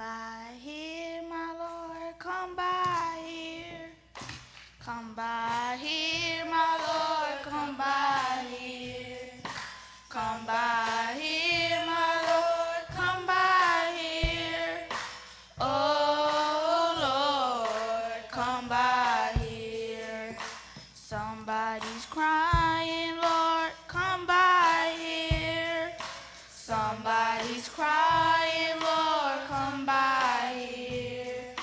by here, my Lord, come by here. Come by here, my Lord, come by here. Come by here, my Lord, come by here. Oh Lord, come by here. Somebody's crying, Lord, come by here. Somebody's crying, Lord, come by here.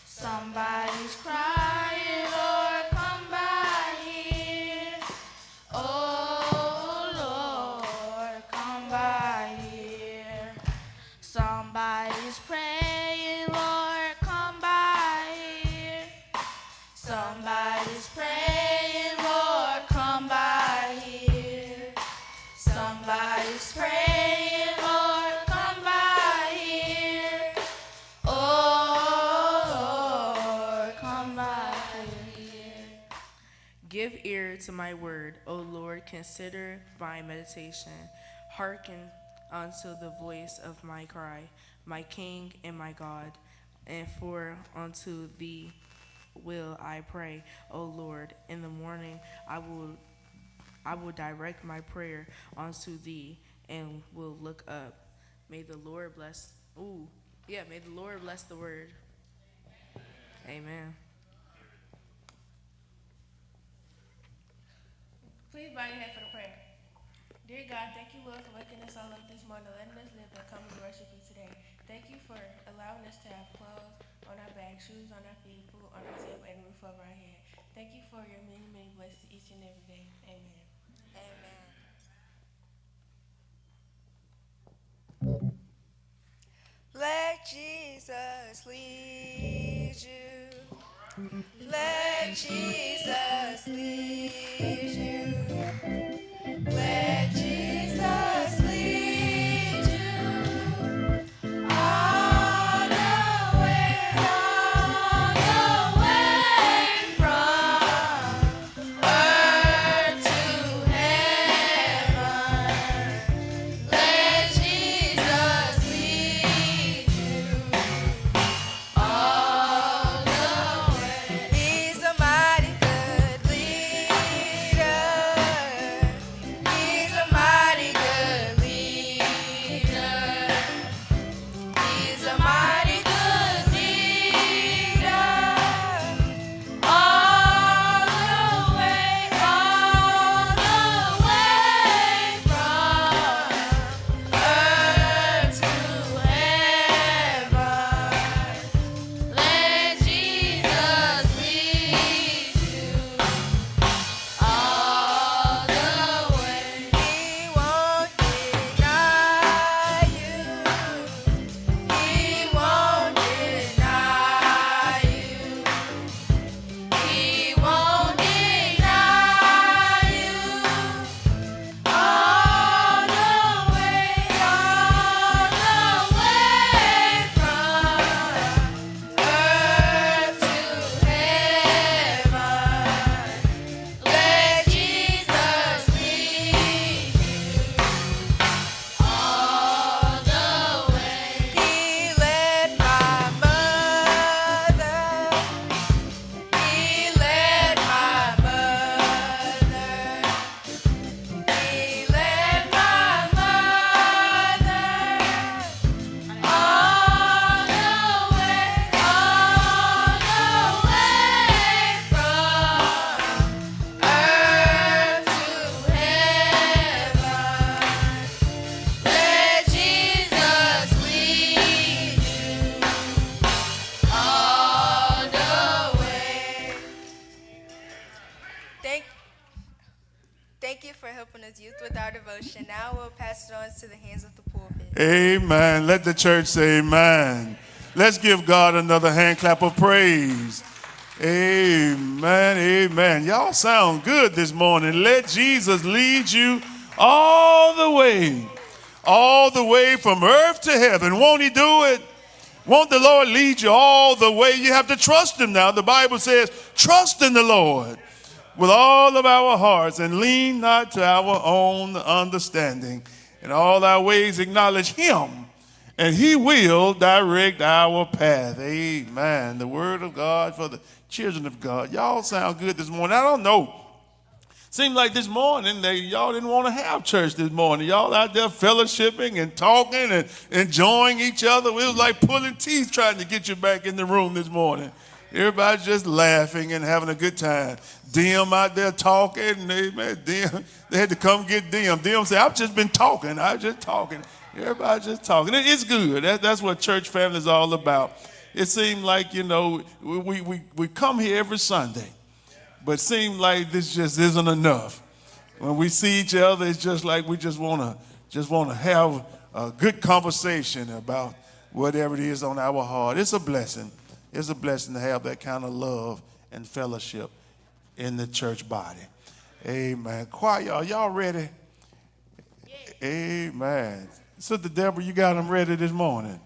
Somebody's crying, Lord, come by here. Oh Lord, come by here. Somebody's praying, Lord, come by here. Somebody's praying, Lord, come by here. Somebody's praying, Lord, come by here. Oh Lord, come by here. Give ear to my word, O Lord, consider my meditation. Hearken unto the voice of my cry, my King and my God. And for unto thee will I pray, O Lord. In the morning I will direct my prayer unto thee and will look up. May the Lord bless. May the Lord bless the word. Amen. Please bow your head for the prayer. Dear God, thank you, Lord, for waking us all up this morning, letting us live and come and worship you today. Thank you for allowing us to have clothes on our back, shoes on our feet, food on our table, and a roof over our head. Thank you for your many, many blessings each and every day. Amen. Amen. Let Jesus lead you. Let Jesus lead you. Let Jesus lead you all the way from earth to heaven. Let Jesus lead you all the way. He's a mighty good leader. He's a mighty good leader. He's a mighty good leader. All the way from earth to heaven. Let Jesus lead you all the way. He won't deny you. He won't deny you. He won't deny you all the way from earth to heaven. Let Jesus lead you all the way. He led my mother. He led my mother. He led my mother all the way from earth to heaven. Let Jesus lead you all the way. Thank you for helping us youth with our devotion. Now we'll pass it on to the hands of the pulpit. Amen. Let the church say amen. Let's give God another hand clap of praise. Amen. Amen. Y'all sound good this morning. Let Jesus lead you all the way from earth to heaven. Won't he do it? Won't the Lord lead you all the way? You have to trust him now. The Bible says, trust in the Lord with all of our hearts and lean not to our own understanding. In all our ways acknowledge him, and he will direct our path. Amen. The word of God for the children of God. Y'all sound good this morning. I don't know. Seemed like this morning y'all didn't want to have church this morning. Y'all out there fellowshipping and talking and enjoying each other. It was like pulling teeth trying to get you back in the room this morning. Everybody's just laughing and having a good time. Dim out there talking. Amen. Dim, they had to come get Dim. Dim said, I've just been talking. I was just talking. Everybody's just talking. It's good. That's what church family is all about. It seemed like, we come here every Sunday. But it seems like this just isn't enough. When we see each other, it's just like we just want to have a good conversation about whatever it is on our heart. It's a blessing. It's a blessing to have that kind of love and fellowship in the church body. Amen. Choir, y'all ready? Yeah. Amen. Sister Deborah, you got them ready this morning?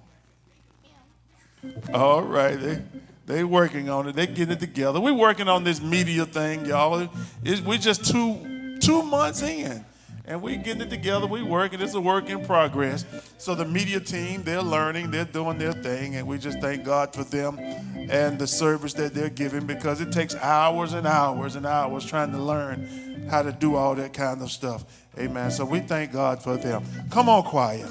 Yeah. All right. They working on it. They getting it together. We're working on this media thing, y'all. We're just two months in, and we getting it together. We working. It's a work in progress. So the media team, they're learning. They're doing their thing, and we just thank God for them and the service that they're giving, because it takes hours and hours and hours trying to learn how to do all that kind of stuff. Amen. So we thank God for them. Come on, choir.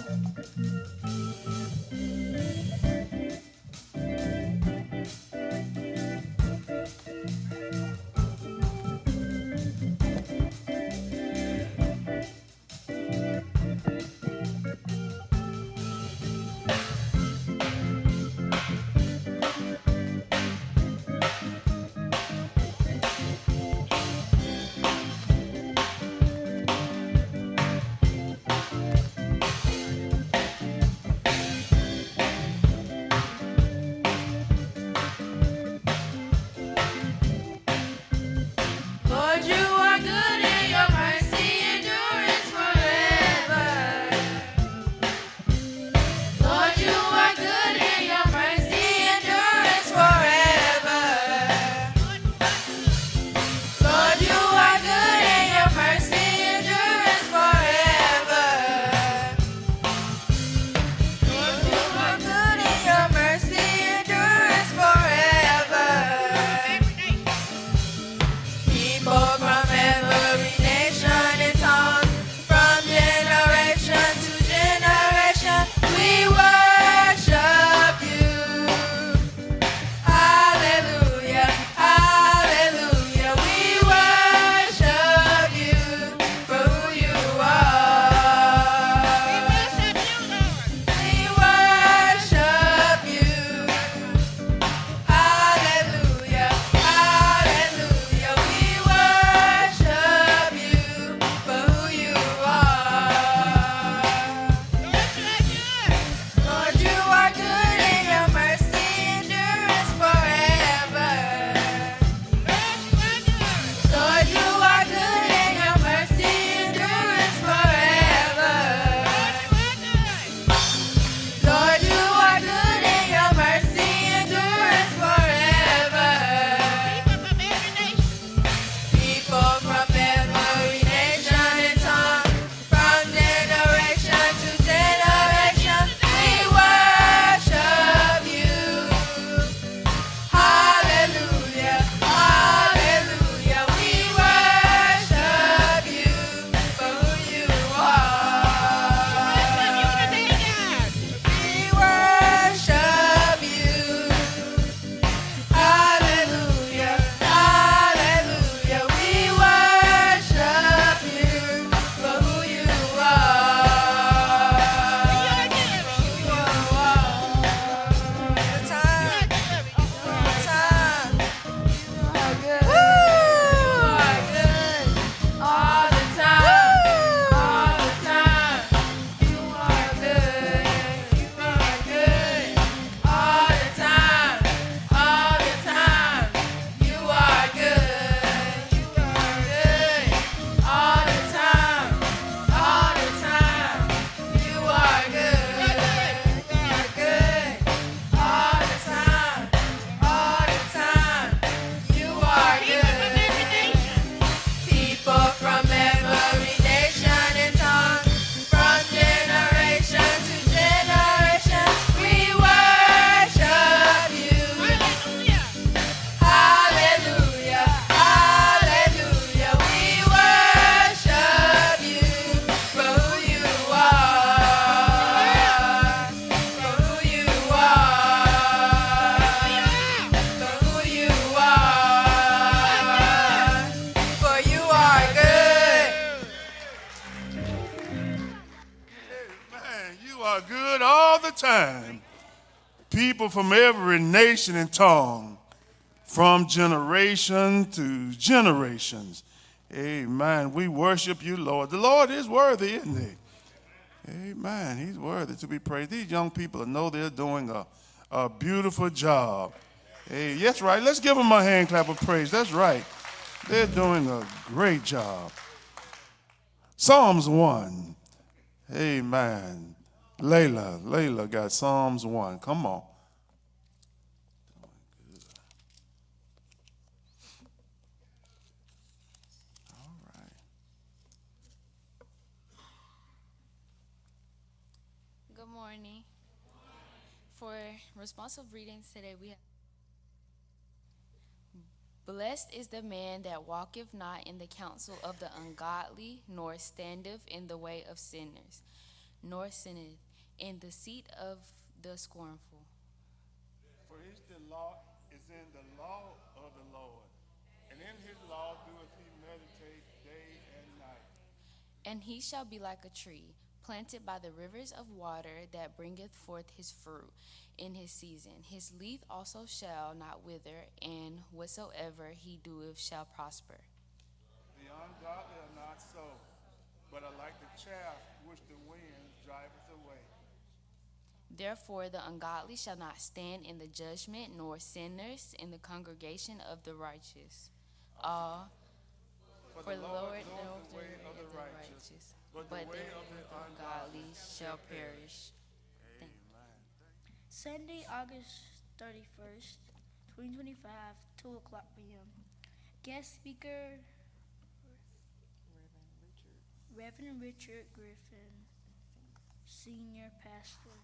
You are good all the time. People from every nation and tongue, from generation to generations. Amen. We worship you, Lord. The Lord is worthy, isn't he? Amen. He's worthy to be praised. These young people know they're doing a beautiful job. Hey, yes, right. Let's give them a hand clap of praise. That's right. They're doing a great job. Psalms 1. Amen. Layla got Psalms 1. Come on. Good morning. For responsive readings today, we have Blessed is the man that walketh not in the counsel of the ungodly, nor standeth in the way of sinners, nor sitteth in the seat of the scornful. For his delight is in the law of the Lord, and in his law doeth he meditate day and night. And he shall be like a tree planted by the rivers of water, that bringeth forth his fruit in his season. His leaf also shall not wither, and whatsoever he doeth shall prosper. The ungodly are not so, but are like the chaff which the wind driveth away. Therefore the ungodly shall not stand in the judgment, nor sinners in the congregation of the righteous. For the Lord knoweth the way of the righteous, but the way of the ungodly shall perish. Sunday, August 31st, 2025, 2 o'clock p.m. Guest speaker, Reverend Richard Griffin, Senior Pastor,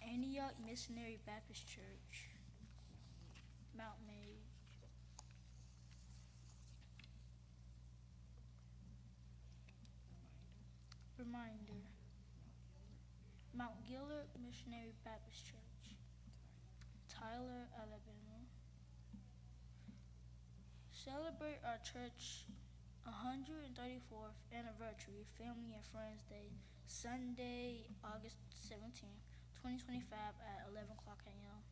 Antioch Missionary Baptist Church, Mount Mage. Reminder, Mount Gillard Missionary Baptist Church, Tyler, Alabama. Celebrate our church 134th anniversary Family and Friends Day, Sunday, August 17th, 2025 at 11 o'clock a.m.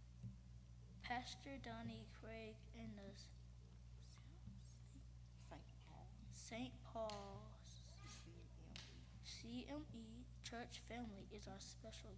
Pastor Donnie Craig and the St. Paul's CME Church family is our special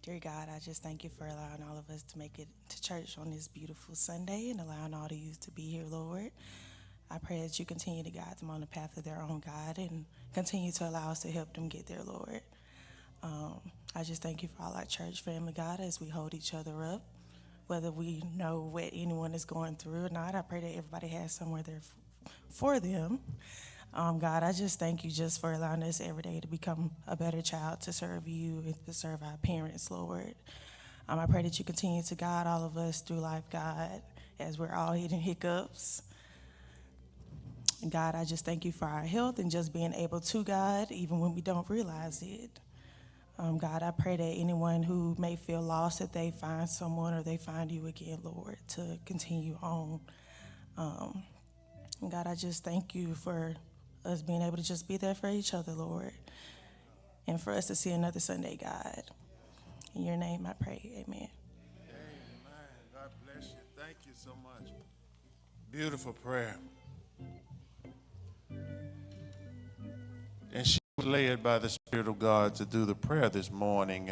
Dear God, I just thank you for allowing all of us to make it to church on this beautiful Sunday and allowing all the youth to be here, Lord. I pray that you continue to guide them on the path of their own God and continue to allow us to help them get there, Lord. I just thank you for all our church family, God, as we hold each other up. Whether we know what anyone is going through or not, I pray that everybody has somewhere there for them. God, I just thank you just for allowing us every day to become a better child, to serve you and to serve our parents, Lord. I pray that you continue to guide all of us through life, God, as we're all hitting hiccups. God, I just thank you for our health and just being able to, God, even when we don't realize it. God, I pray that anyone who may feel lost, that they find someone or they find you again, Lord, to continue on. God, I just thank you for us being able to just be there for each other, Lord, and for us to see another Sunday, God. In your name I pray, amen. Amen. God bless you. Thank you so much. Beautiful prayer. And she was led by the Spirit of God to do the prayer this morning.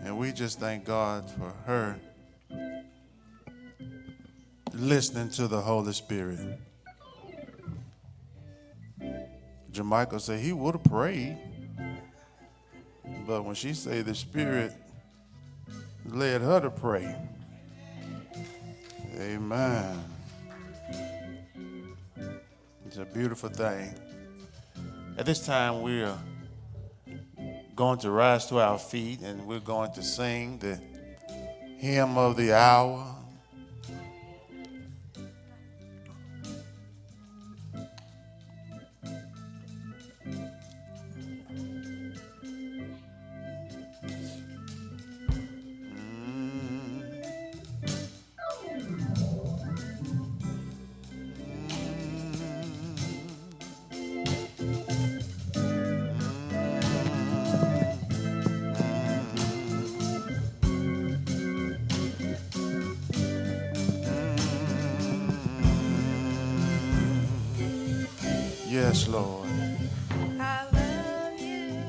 And we just thank God for her listening to the Holy Spirit. Jermichael said he would have prayed, but when she said the Spirit led her to pray. Amen. It's a beautiful thing. At this time, we are going to rise to our feet and we're going to sing the hymn of the hour. Yes, Lord. I love you.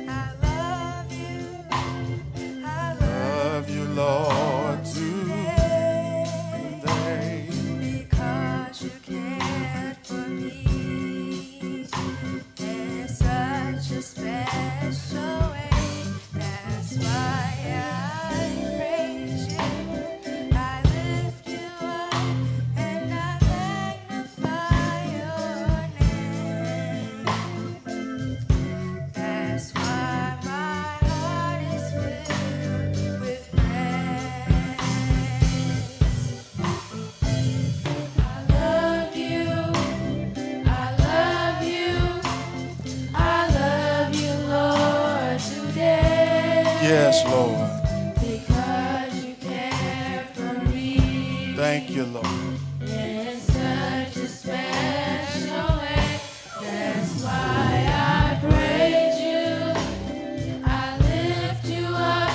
I love you. I Love you, Lord, today. because you cared for me in such a special way. That's why I praise you. I lift you up and I magnify your name. That's why my heart is filled with praise. I love you. I love you. I love you, Lord, today. Yes, Lord. Because you care for me Thank you, Lord. in such a special way. That's why I praise you. I lift you up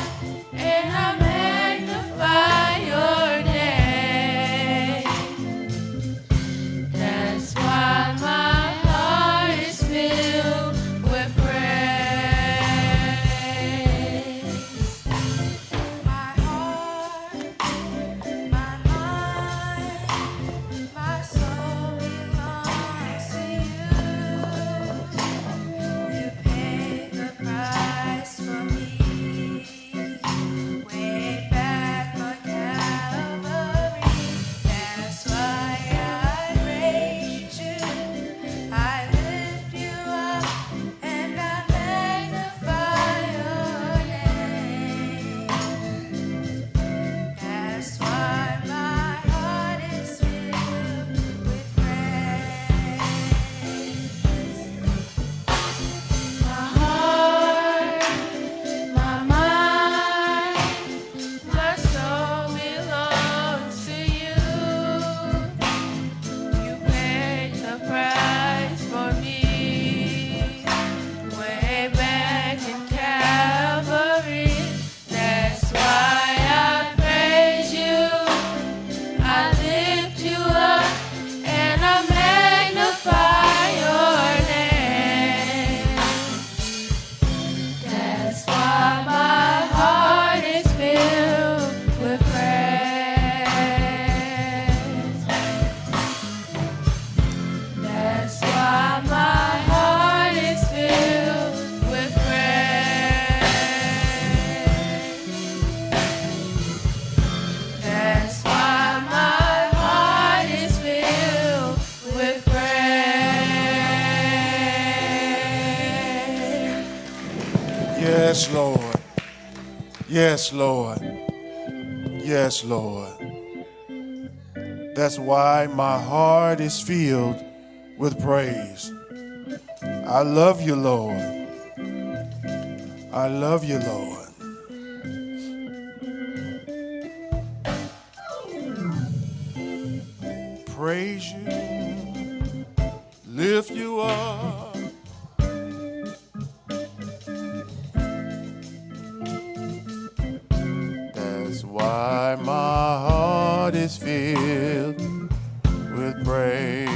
and I magnify your name. That's why my heart is filled with praise. My heart, my mind, my soul belongs to you. You paid the price for me way back on Calvary. That's why I praise you. I lift you up and I magnify your name. That's why my heart is filled with praise. My heart, my mind, my soul belongs to you. You paid the price for me way back in Calvary. That's why I praise you. I lift you up and I magnify your name. That's why my heart is filled with praise. That's why my heart is filled with praise. That's why my heart is filled with praise. Yes, Lord. Yes, Lord. Yes, Lord. That's why my heart is filled with praise. I love you, Lord. I love you, Lord. Praise you, lift you up. why my heart is filled with praise.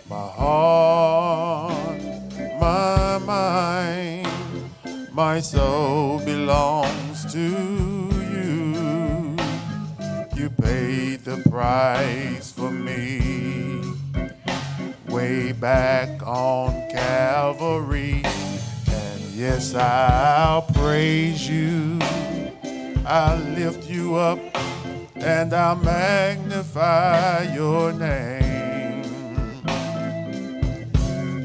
My heart, my mind, my soul belongs to you. You paid the price for me way back on Calvary. And yes, I'll praise you. I'll lift you up and I'll magnify your name.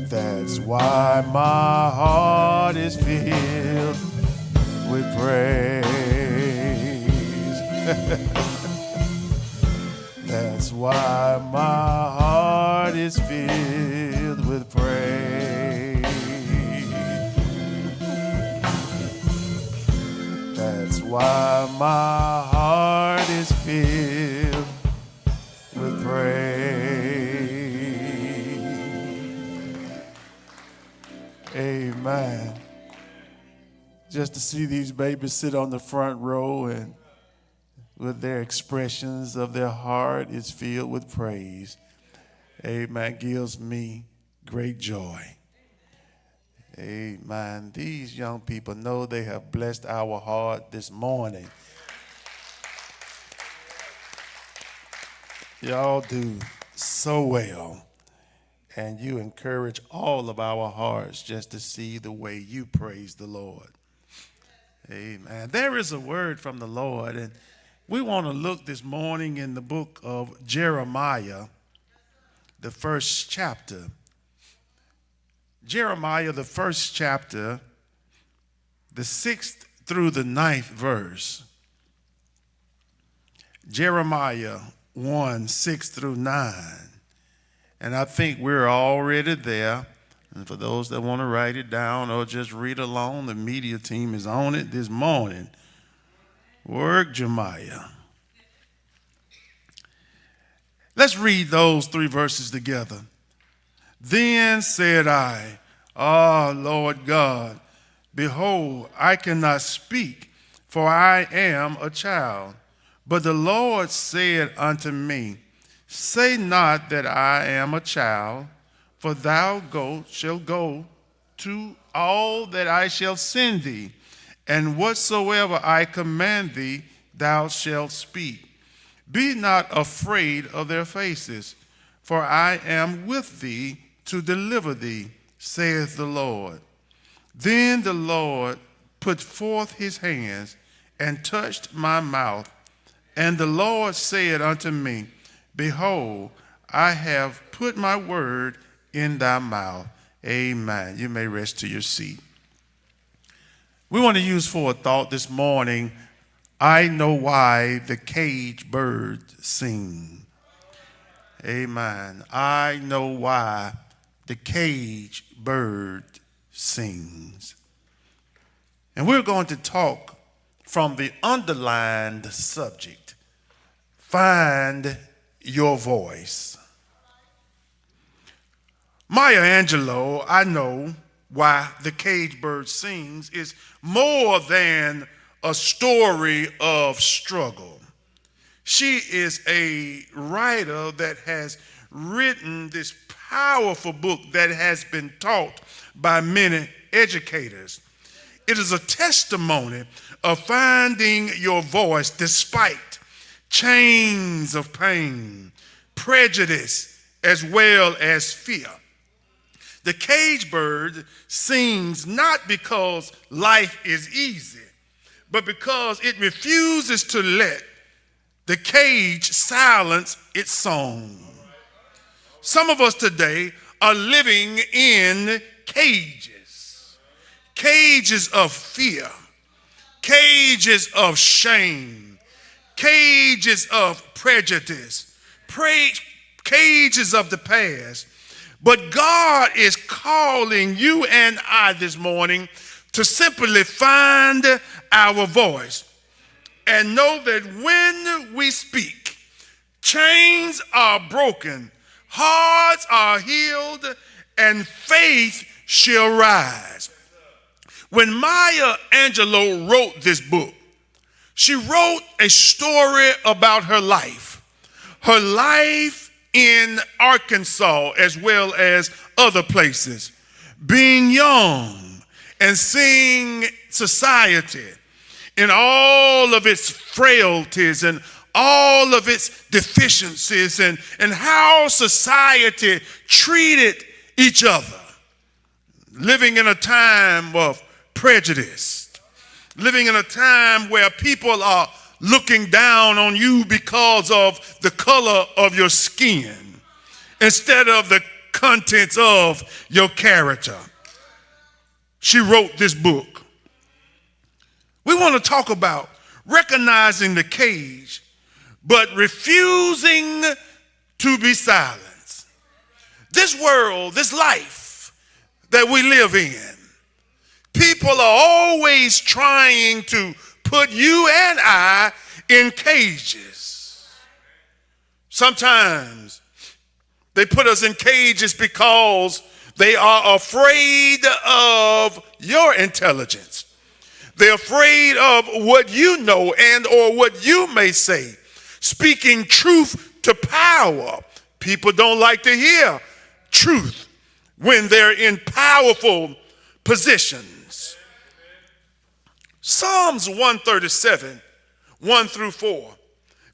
That's why my heart is filled with praise. That's why my heart is filled with praise. That's why my heart is filled with praise. Amen. Just to see these babies sit on the front row and with their expressions of their heart is filled with praise. Amen. Gives me great joy. Amen. These young people know they have blessed our heart this morning. Y'all do so well. And you encourage all of our hearts just to see the way you praise the Lord. Amen. There is a word from the Lord, and we want to look this morning in the book of Jeremiah, the first chapter. Jeremiah, the first chapter, the 6th through the 9th verse. Jeremiah 1, 6 through 9. And I think we're already there. And for those that want to write it down or just read along, the media team is on it this morning. Work, Jeremiah. Let's read those 3 verses together. Then said I, Lord God, behold, I cannot speak, for I am a child. But the Lord said unto me, say not that I am a child, for thou shalt go to all that I shall send thee, and whatsoever I command thee, thou shalt speak. Be not afraid of their faces, for I am with thee to deliver thee, saith the Lord. Then the Lord put forth his hands and touched my mouth, and the Lord said unto me, behold, I have put my word in thy mouth. Amen. You may rest to your seat. We want to use for a thought this morning, I know why the caged birds sing. Amen. I know why the caged bird sings. And we're going to talk from the underlined subject, find your voice. Maya Angelou, I know why the caged bird sings, is more than a story of struggle. She is a writer that has written this powerful book that has been taught by many educators. It is a testimony of finding your voice despite chains of pain, prejudice, as well as fear. The caged bird sings not because life is easy, but because it refuses to let the cage silence its song. Some of us today are living in cages. Cages of fear, cages of shame, cages of prejudice, cages of the past. But God is calling you and I this morning to simply find our voice and know that when we speak, chains are broken, hearts are healed, and faith shall rise. When Maya Angelou wrote this book, she wrote a story about her life in Arkansas as well as other places, being young and seeing society in all of its frailties and all of its deficiencies and how society treated each other, living in a time of prejudice, living in a time where people are looking down on you because of the color of your skin instead of the contents of your character. She wrote this book. We want to talk about recognizing the cage, but refusing to be silenced. This world, this life that we live in, people are always trying to put you and I in cages. Sometimes they put us in cages because they are afraid of your intelligence. They're afraid of what you know and or what you may say. Speaking truth to power. People don't like to hear truth when they're in powerful positions. Psalms 137, 1 through 4.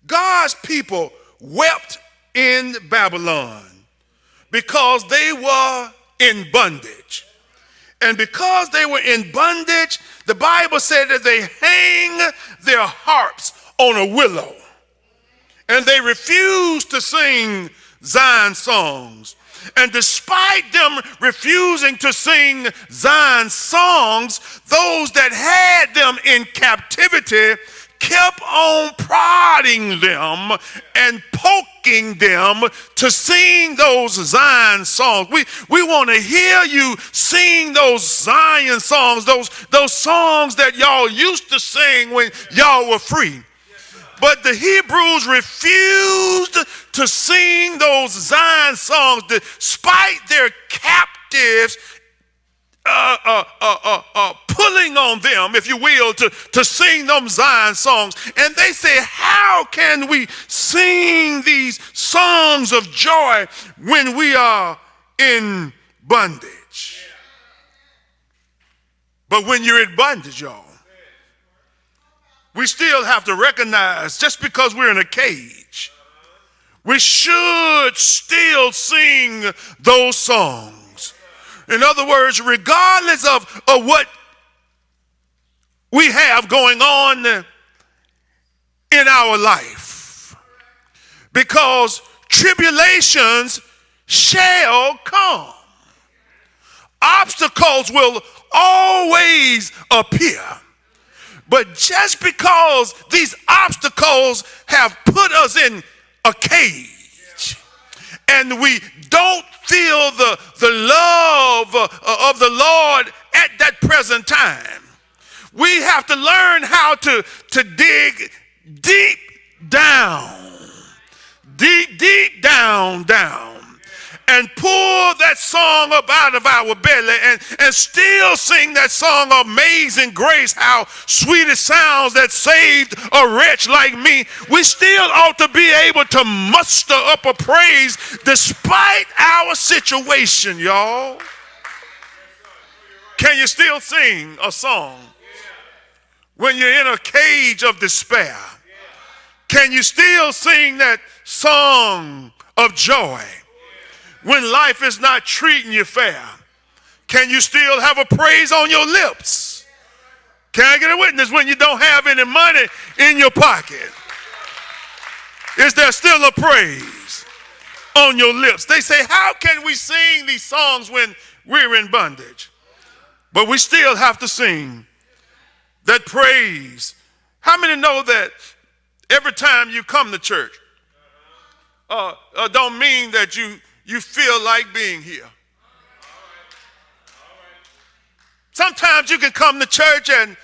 God's people wept in Babylon because they were in bondage. And because they were in bondage, the Bible said that they hang their harps on a willow. And they refused to sing Zion songs. And despite them refusing to sing Zion songs, those that had them in captivity kept on prodding them and poking them to sing those Zion songs. We want to hear you sing those Zion songs, those songs that y'all used to sing when y'all were free. But the Hebrews refused to sing those Zion songs despite their captives pulling on them, if you will, to sing them Zion songs. And they say, how can we sing these songs of joy when we are in bondage? But when you're in bondage, y'all, we still have to recognize just because we're in a cage, we should still sing those songs. In other words, regardless of what we have going on in our life, because tribulations shall come. Obstacles will always appear. But just because these obstacles have put us in a cage and we don't feel the love of the Lord at that present time, we have to learn how to dig deep down, down, and pull that song up out of our belly and still sing that song, Amazing Grace, how sweet it sounds that saved a wretch like me. We still ought to be able to muster up a praise despite our situation, y'all. Can you still sing a song when you're in a cage of despair? Can you still sing that song of joy when life is not treating you fair? Can you still have a praise on your lips? Can I get a witness when you don't have any money in your pocket? Is there still a praise on your lips? They say, how can we sing these songs when we're in bondage? But we still have to sing that praise. How many know that every time you come to church, don't mean that you feel like being here? Sometimes you can come to church and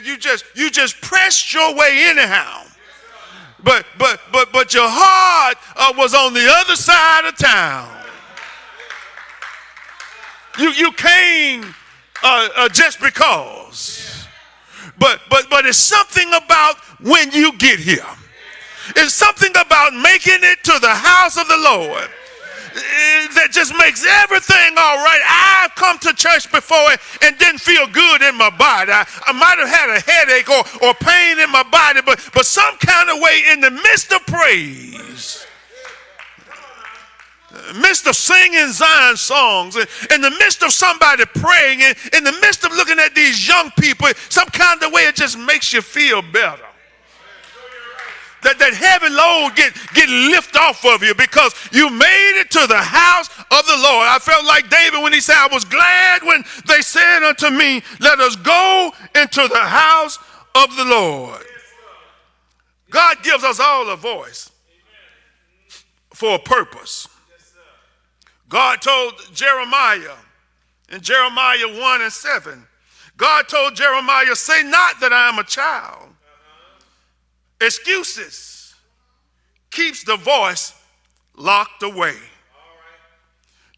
you just pressed your way anyhow. But your heart was on the other side of town. You came just because. But it's something about when you get here. It's something about making it to the house of the Lord that just makes everything all right. I've come to church before and didn't feel good in my body. I might have had a headache or pain in my body, but some kind of way in the midst of praise, midst of singing Zion songs, in the midst of somebody praying, in the midst of looking at these young people, some kind of way it just makes you feel better. That heavy load get lifted off of you because you made it to the house of the Lord. I felt like David when he said, I was glad when they said unto me, let us go into the house of the Lord. God gives us all a voice for a purpose. God told Jeremiah in Jeremiah 1:7, God told Jeremiah, say not that I am a child. Excuses keeps the voice locked away.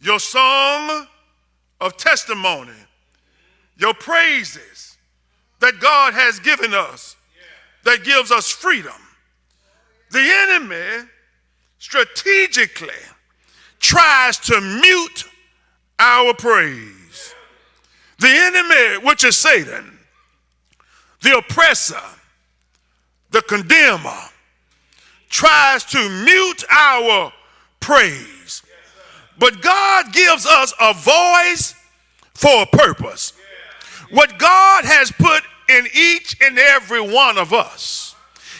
Your song of testimony, your praises that God has given us, that gives us freedom. The enemy strategically tries to mute our praise. The enemy, which is Satan, the oppressor, the condemner, tries to mute our praise. But God gives us a voice for a purpose. What God has put in each and every one of us,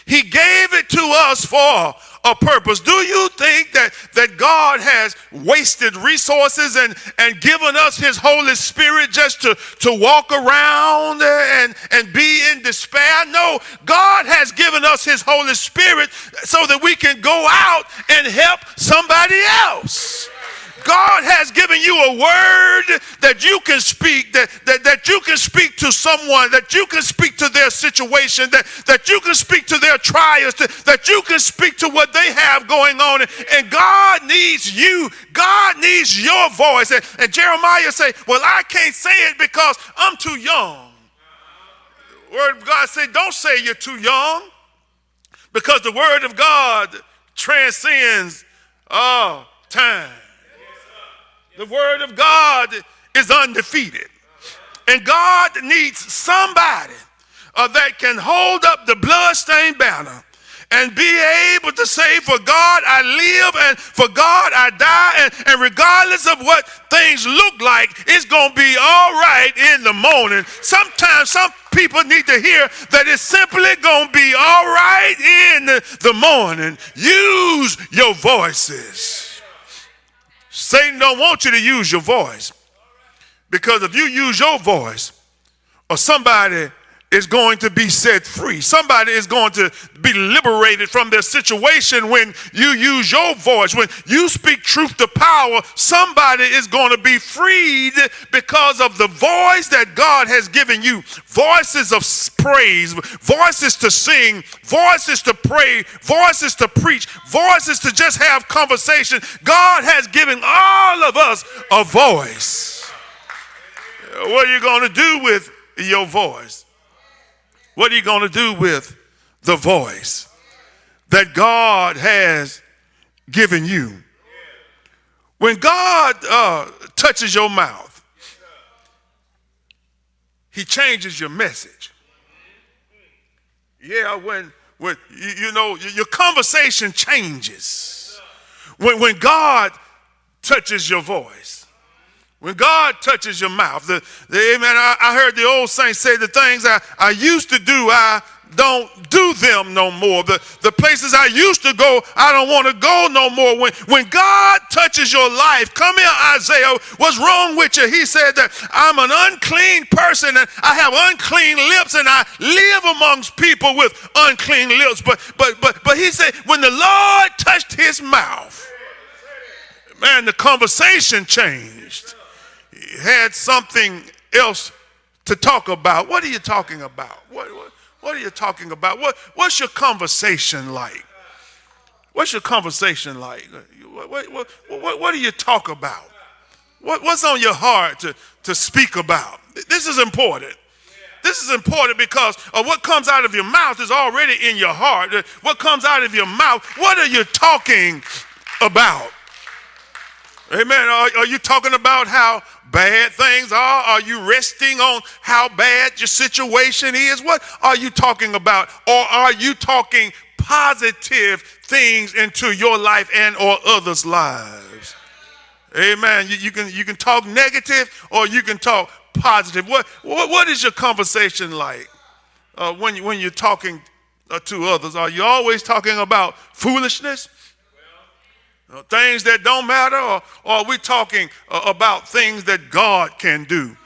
he gave it to us for a purpose. Do you think that God has wasted resources and given us his Holy Spirit just to walk around and be in despair? No, God has given us his Holy Spirit so that we can go out and help somebody else. God has given you a word that you can speak, that you can speak to someone, that you can speak to their situation, that you can speak to their trials, that you can speak to what they have going on. And God needs you. God needs your voice. And Jeremiah say, well, I can't say it because I'm too young. The word of God say, don't say you're too young, because the word of God transcends all time. The word of God is undefeated. And God needs somebody that can hold up the bloodstained banner and be able to say, for God I live and for God I die. And regardless of what things look like, it's going to be all right in the morning. Sometimes some people need to hear that it's simply going to be all right in the morning. Use your voices. Satan don't want you to use your voice, because if you use your voice, or somebody is going to be set free. Somebody is going to be liberated from their situation when you use your voice. When you speak truth to power, somebody is going to be freed because of the voice that God has given you. Voices of praise, voices to sing, voices to pray, voices to preach, voices to just have conversation. God has given all of us a voice. What are you going to do with your voice? What are you going to do with the voice that God has given you? When God touches your mouth, he changes your message. Yeah, when you know, your conversation changes. When God touches your voice. When God touches your mouth, amen. I heard the old saints say, the things I used to do, I don't do them no more. The places I used to go, I don't want to go no more. When God touches your life, come here, Isaiah, what's wrong with you? He said that I'm an unclean person and I have unclean lips and I live amongst people with unclean lips. But he said, when the Lord touched his mouth, man, the conversation changed. He had something else to talk about. What are you talking about? What are you talking about? What's your conversation like? What's your conversation like? What do you talk about? What's on your heart to speak about? This is important. This is important because what comes out of your mouth is already in your heart. What comes out of your mouth, what are you talking about? Amen. Are you talking about how bad things are? Are you resting on how bad your situation is? What are you talking about? Or are you talking positive things into your life and or others' lives? Amen. You can talk negative or you can talk positive. What is your conversation like when you're talking to others? Are you always talking about foolishness? Things that don't matter, or are we talking about things that God can do?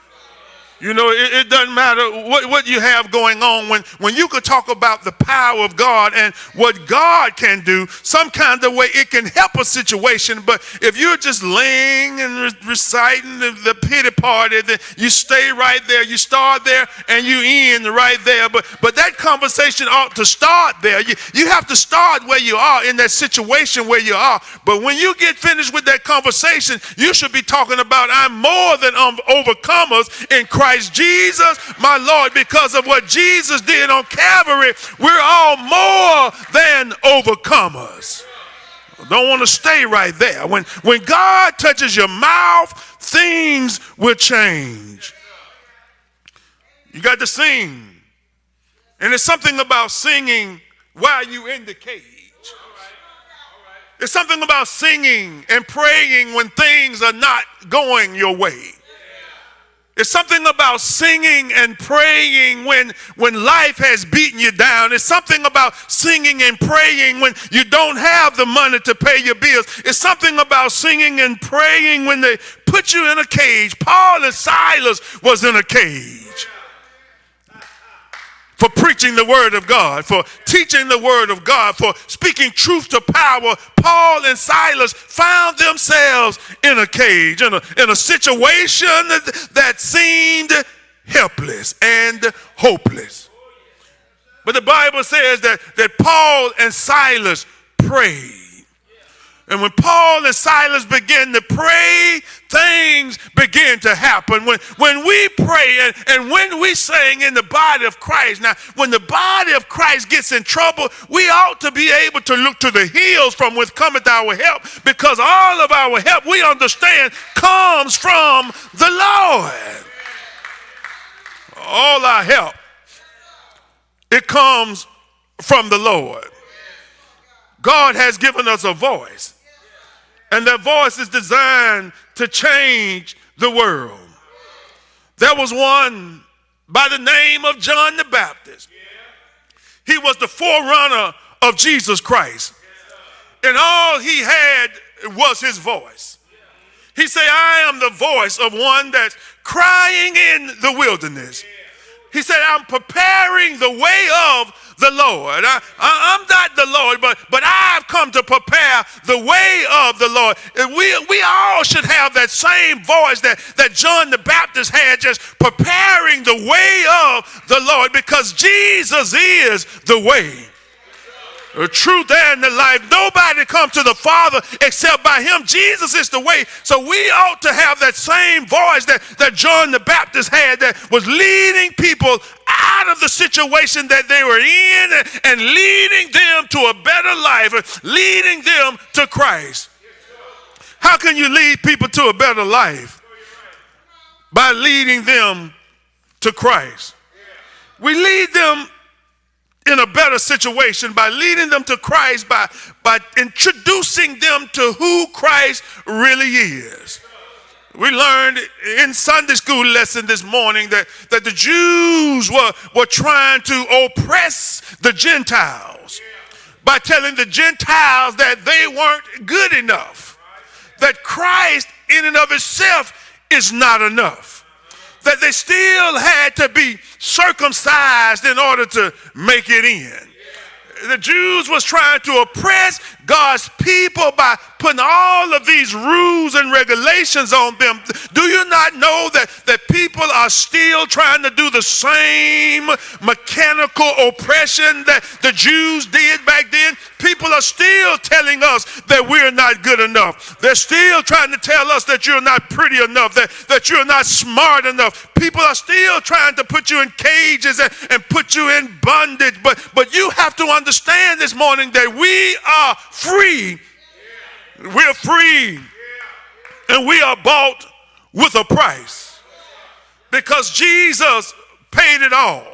You know, it doesn't matter what you have going on when you could talk about the power of God and what God can do. Some kind of way it can help a situation, but if you're just laying and reciting the pity party, then you stay right there. You start there and you end right there. But that conversation ought to start there. You have to start where you are in that situation where you are. But when you get finished with that conversation, you should be talking about I'm more than overcomers in Christ Jesus, my Lord. Because of what Jesus did on Calvary, we're all more than overcomers. Don't want to stay right there. When God touches your mouth, things will change. You got to sing. And there's something about singing while you're in the cage. There's something about singing and praying when things are not going your way. It's something about singing and praying when life has beaten you down. It's something about singing and praying when you don't have the money to pay your bills. It's something about singing and praying when they put you in a cage. Paul and Silas was in a cage for preaching the word of God, for teaching the word of God, for speaking truth to power. Paul and Silas found themselves in a cage, in a situation that seemed helpless and hopeless. But the Bible says that Paul and Silas prayed. And when Paul and Silas began to pray, things began to happen. When we pray and when we sing in the body of Christ, now when the body of Christ gets in trouble, we ought to be able to look to the hills from which cometh our help, because all of our help, we understand, comes from the Lord. All our help, it comes from the Lord. God has given us a voice. And that voice is designed to change the world. There was one by the name of John the Baptist. He was the forerunner of Jesus Christ. And all he had was his voice. He said, I am the voice of one that's crying in the wilderness. He said, I'm preparing the way of the Lord. I'm not the Lord, but I've come to prepare the way of the Lord. We all should have that same voice that John the Baptist had, just preparing the way of the Lord, because Jesus is the way, the truth, and the life. Nobody comes to the Father except by him. Jesus is the way. So we ought to have that same voice that John the Baptist had, that was leading people out of the situation that they were in and leading them to a better life, leading them to Christ. How can you lead people to a better life? By leading them to Christ. We lead them in a better situation by leading them to Christ, by introducing them to who Christ really is. We learned in Sunday school lesson this morning that the Jews were trying to oppress the Gentiles by telling the Gentiles that they weren't good enough, that Christ in and of itself is not enough, that they still had to be circumcised in order to make it in. The Jews was trying to oppress God's people by putting all of these rules and regulations on them. Do you not know that people are still trying to do the same mechanical oppression that the Jews did back then? People are still telling us that we're not good enough. They're still trying to tell us that you're not pretty enough, that you're not smart enough. People are still trying to put you in cages and put you in bondage. But you have to understand this morning that we are free. We're free. And we are bought with a price. Because Jesus paid it all.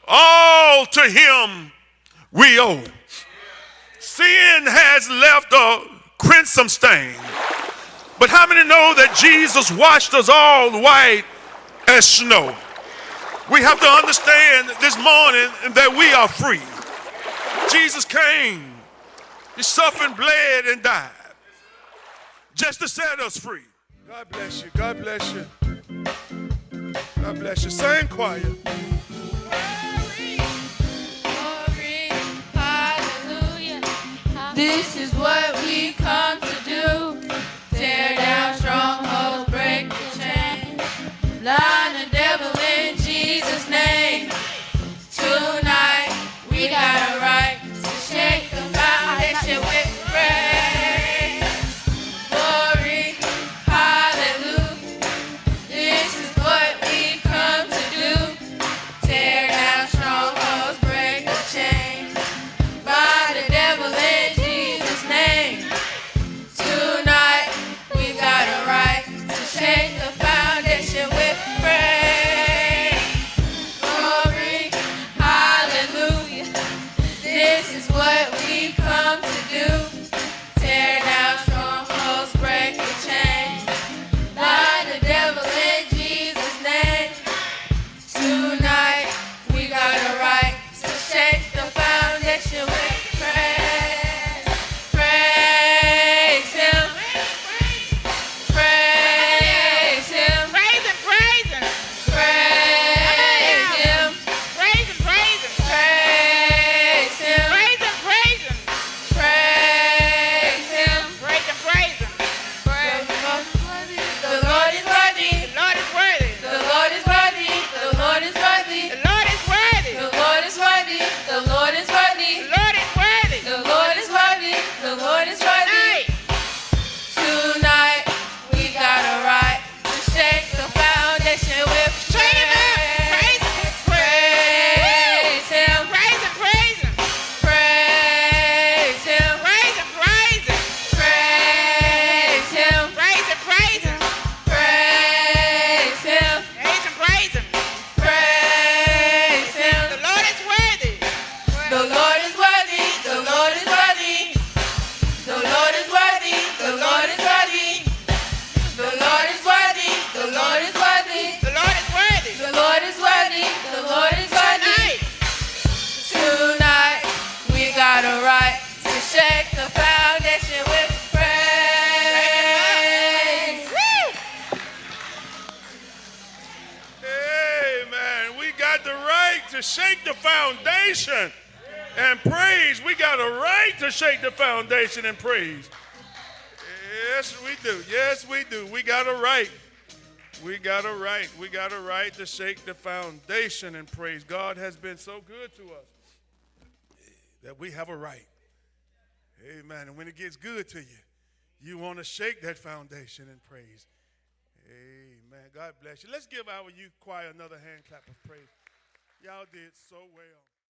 All to him we owe. Sin has left a crimson stain. But how many know that Jesus washed us all white as snow? We have to understand this morning that we are free. Jesus came, he suffered, bled, and died just to set us free. God bless you. God bless you. God bless you. Sing choir. This is what we come to do. Tear down strongholds, break the chains. Blind the devil in Jesus' name. Tonight we got a right to shake the foundation with praise. Glory, hallelujah. This is what we come to do. Tear down strongholds, break the chains. By the devil in Jesus' name. Tonight we got a right to shake the foundation with praise. Glory, hallelujah. This is what we come to do. Tear down strongholds, break the chains. By the devil in Jesus' name. Tonight we got a right to shake the foundation with praise. Praise him. Praise him. Praise him, praise him. Praise him. Praise him, praise him. Praise him. Praise him, praise him. Praise him. Praise him, praise him. The Lord is worthy. The Lord is worthy. The Lord is worthy. The Lord is worthy. The Lord is worthy. The Lord is worthy. The Lord is worthy. The Lord is worthy. The Lord is worthy. The Lord is worthy. Hey. Tonight we got a right to shake the foundation with Shake him up. Praise him. praise him. Praise him, praise him. Praise him. Praise him, praise him. Praise him. Praise him, praise him. Praise him. Praise him, praise him. Praise him. The Lord is worthy. The Lord is worthy. The Lord is worthy. The Lord is worthy. The Lord is worthy. The Lord is worthy. The Lord is worthy. The Lord is worthy. The Lord is worthy. The Lord is worthy. Tonight we got a right to shake the foundation with praise. Amen. We got the right to shake the foundation and praise. We got a right to shake the foundation and praise. Yes, we do. Yes, we do. We got a right. We got a right. We got a right to shake the foundation and praise. God has been so good to us that we have a right. Amen. And when it gets good to you, you want to shake that foundation and praise. Amen. God bless you. Let's give our youth choir another hand clap of praise. Y'all did so well.